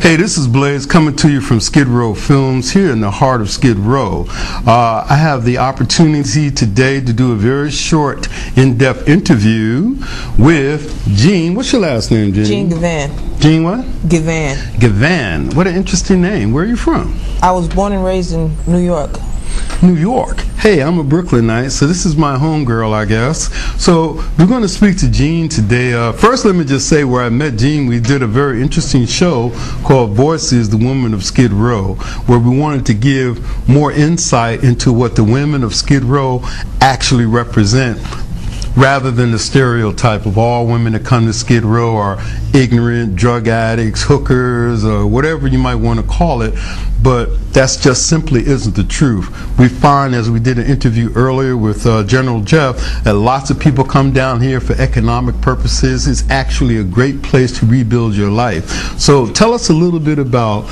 Hey, this is Blaze coming to you from Skid Row Films here in the heart of Skid Row. I have the opportunity today to do a very short, in-depth interview with Jean. What's your last name, Jean? Jean Givan. Jean what? Givan. Givan. What an interesting name. Where are you from? I was born and raised in New York. New York. Hey, I'm a Brooklynite, so this is my home girl, I guess. So we're going to speak to Jean today. First, let me just say where I met Jean, we did a very interesting show called Voices, the Women of Skid Row, where we wanted to give more insight into what the women of Skid Row actually represent, rather than the stereotype of all women that come to Skid Row are ignorant, drug addicts, hookers, or whatever you might want to call it. But that's just simply isn't the truth. We find, as we did an interview earlier with General Jeff, that lots of people come down here for economic purposes. It's actually a great place to rebuild your life. So tell us a little bit about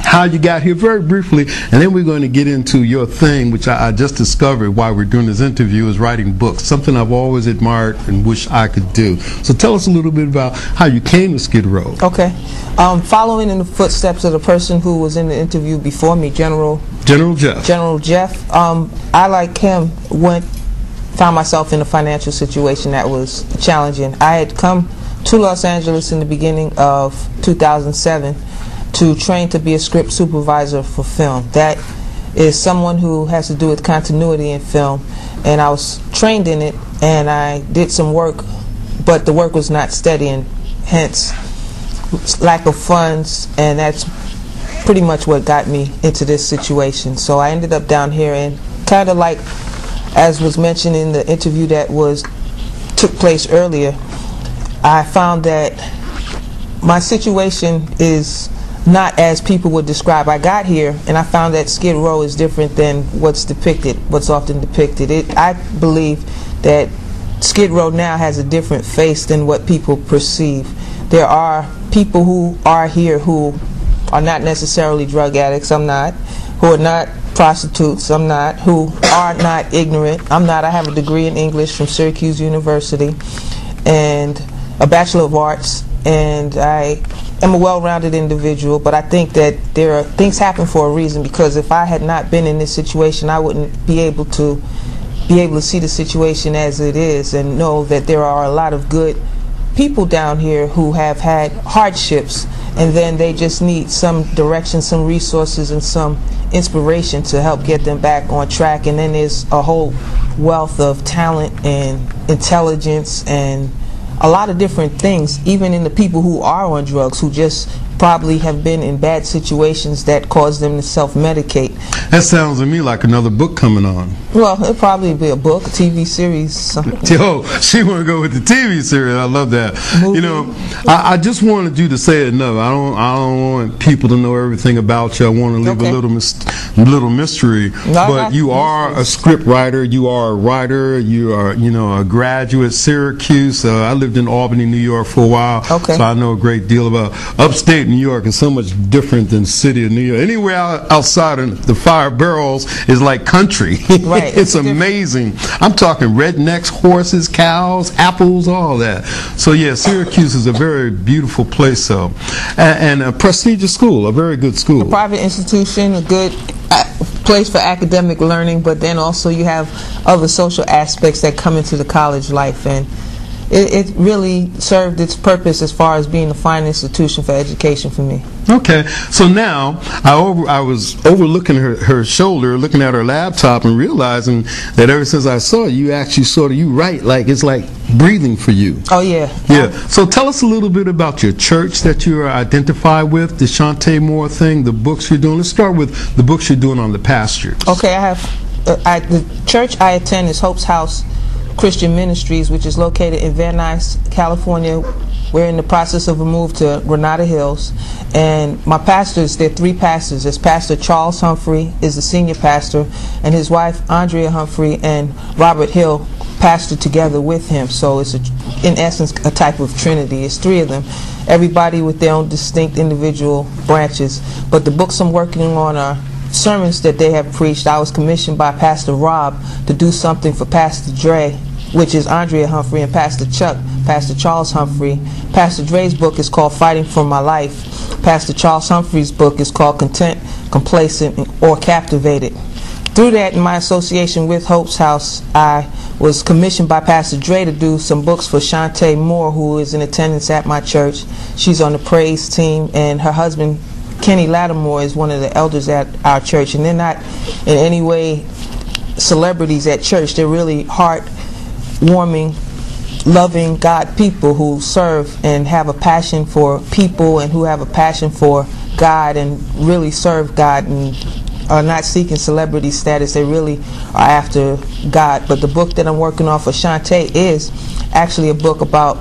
how you got here, very briefly, and then we're going to get into your thing, which I just discovered while we're doing this interview, is writing books, something I've always admired and wish I could do. So tell us a little bit about how you came to Skid Row. Okay. Following in the footsteps of the person who was in the interview before me, General Jeff. General Jeff. I, like him, found myself in a financial situation that was challenging. I had come to Los Angeles in the beginning of 2007 to train to be a script supervisor for film. That is someone who has to do with continuity in film, and I was trained in it, and I did some work, but the work was not steady, and hence lack of funds, and that's pretty much what got me into this situation. So I ended up down here, and kind of like as was mentioned in the interview that took place earlier, I found that my situation is not as people would describe. I got here and I found that Skid Row is different than what's often depicted. I believe that Skid Row now has a different face than what people perceive. There are people who are here who are not necessarily drug addicts. I'm not. Who are not prostitutes. I'm not. Who are not ignorant. I'm not. I have a degree in English from Syracuse University and a Bachelor of Arts, and I am a well-rounded individual, but I think that things happen for a reason, because if I had not been in this situation, I wouldn't be able to see the situation as it is and know that there are a lot of good people down here who have had hardships, and then they just need some direction, some resources, and some inspiration to help get them back on track. And then there's a whole wealth of talent and intelligence and a lot of different things, even in the people who are on drugs, who just probably have been in bad situations that cause them to self-medicate. That sounds to me like another book coming on. Well, it'll probably be a book, a TV series, something. Yo, she want to go with the TV series. I love that. Movie. You know, I just wanted you to say it enough. I don't want people to know everything about you. I want to leave a little mystery. No, but you are a script writer. You are a writer. You are, a graduate, Syracuse. I lived in Albany, New York for a while, okay. So I know a great deal about upstate New York. Is so much different than city of New York. Anywhere outside of the 5 boroughs is like country. Right. It's amazing. I'm talking rednecks, horses, cows, apples, all that. So yeah, Syracuse is a very beautiful place, though, and a prestigious school, a very good school. A private institution, a good place for academic learning, but then also you have other social aspects that come into the college life, and it really served its purpose as far as being a fine institution for education for me. Okay, so now I was overlooking her shoulder, looking at her laptop, and realizing that ever since I saw you, actually you write like it's like breathing for you. Oh yeah. Yeah. So tell us a little bit about your church that you are identified with, the Shantae Moore thing, the books you're doing. Let's start with the books you're doing on the pastures. Okay, I have the church I attend is Hope's House Christian Ministries, which is located in Van Nuys, California. We're in the process of a move to Granada Hills, and my pastors, there are 3 pastors. There's Pastor Charles Humphrey is the senior pastor, and his wife Andrea Humphrey and Robert Hill pastor together with him. So it's in essence a type of trinity. It's 3 of them, everybody with their own distinct individual branches. But the books I'm working on are sermons that they have preached. I was commissioned by Pastor Rob to do something for Pastor Dre, which is Andrea Humphrey, and Pastor Chuck, Pastor Charles Humphrey, Pastor Dre's book is called Fighting for My Life. Pastor Charles Humphrey's book is called Content, Complacent, or Captivated. Through that, in my association with Hope's House, I was commissioned by Pastor Dre to do some books for Shantae Moore, who is in attendance at my church. She's on the praise team, and her husband, Kenny Lattimore, is one of the elders at our church. And they're not in any way celebrities at church. They're really heart-warming, loving God people who serve and have a passion for people and who have a passion for God and really serve God and are not seeking celebrity status. They really are after God. But the book that I'm working on for Shantae is actually a book about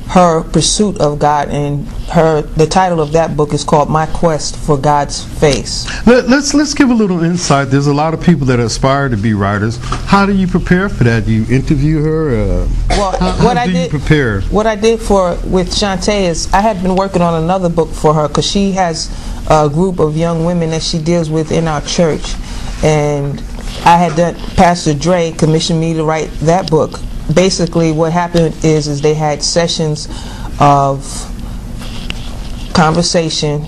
her pursuit of God, and the title of that book is called My Quest for God's Face. Let's give a little insight. There's a lot of people that aspire to be writers. How do you prepare for that? Do you interview her? How do you prepare? What I did with Shantae is I had been working on another book for her because she has a group of young women that she deals with in our church, and I had done, Pastor Dre commissioned me to write that book. Basically what happened is they had sessions of conversation,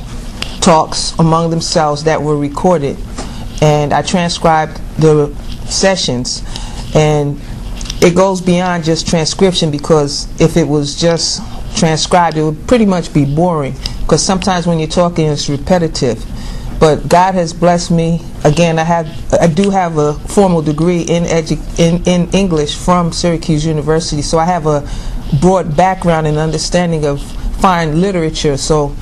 talks among themselves that were recorded, and I transcribed the sessions. And it goes beyond just transcription, because if it was just transcribed it would pretty much be boring, because sometimes when you're talking it's repetitive. But God has blessed me. Again, I do have a formal degree in English from Syracuse University, so I have a broad background and understanding of fine literature. So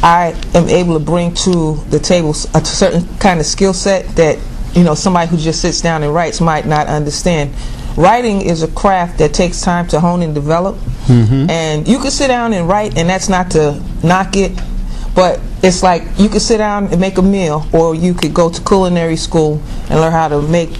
I am able to bring to the table a certain kind of skill set that, you know, somebody who just sits down and writes might not understand. Writing is a craft that takes time to hone and develop. And you can sit down and write, and that's not to knock it, but it's like you could sit down and make a meal, or you could go to culinary school and learn how to make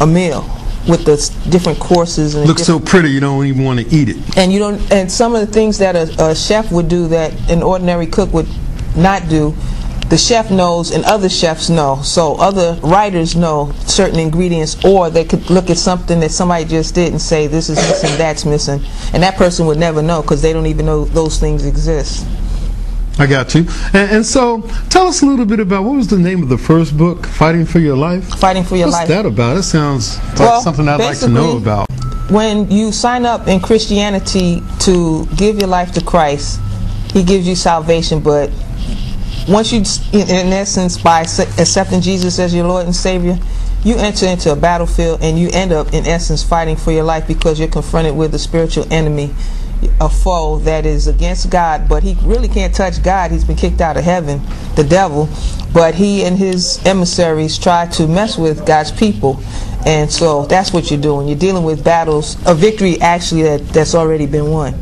a meal with the different courses. And looks so pretty you don't even want to eat it. And you don't. And some of the things that a chef would do that an ordinary cook would not do, the chef knows and other chefs know. So other writers know certain ingredients, or they could look at something that somebody just did and say this is missing, that's missing, and that person would never know because they don't even know those things exist. I got you. And so, tell us a little bit about, what was the name of the first book, Fighting for Your Life? Fighting for Your Life. What's that about? It sounds like something I'd like to know about. When you sign up in Christianity to give your life to Christ, He gives you salvation, but once you, in essence, by accepting Jesus as your Lord and Savior, you enter into a battlefield and you end up, in essence, fighting for your life, because you're confronted with a spiritual enemy, a foe that is against God, but he really can't touch God. He's been kicked out of heaven, the devil, but he and his emissaries try to mess with God's people. And so that's what you're doing. You're dealing with battles, a victory actually that's already been won.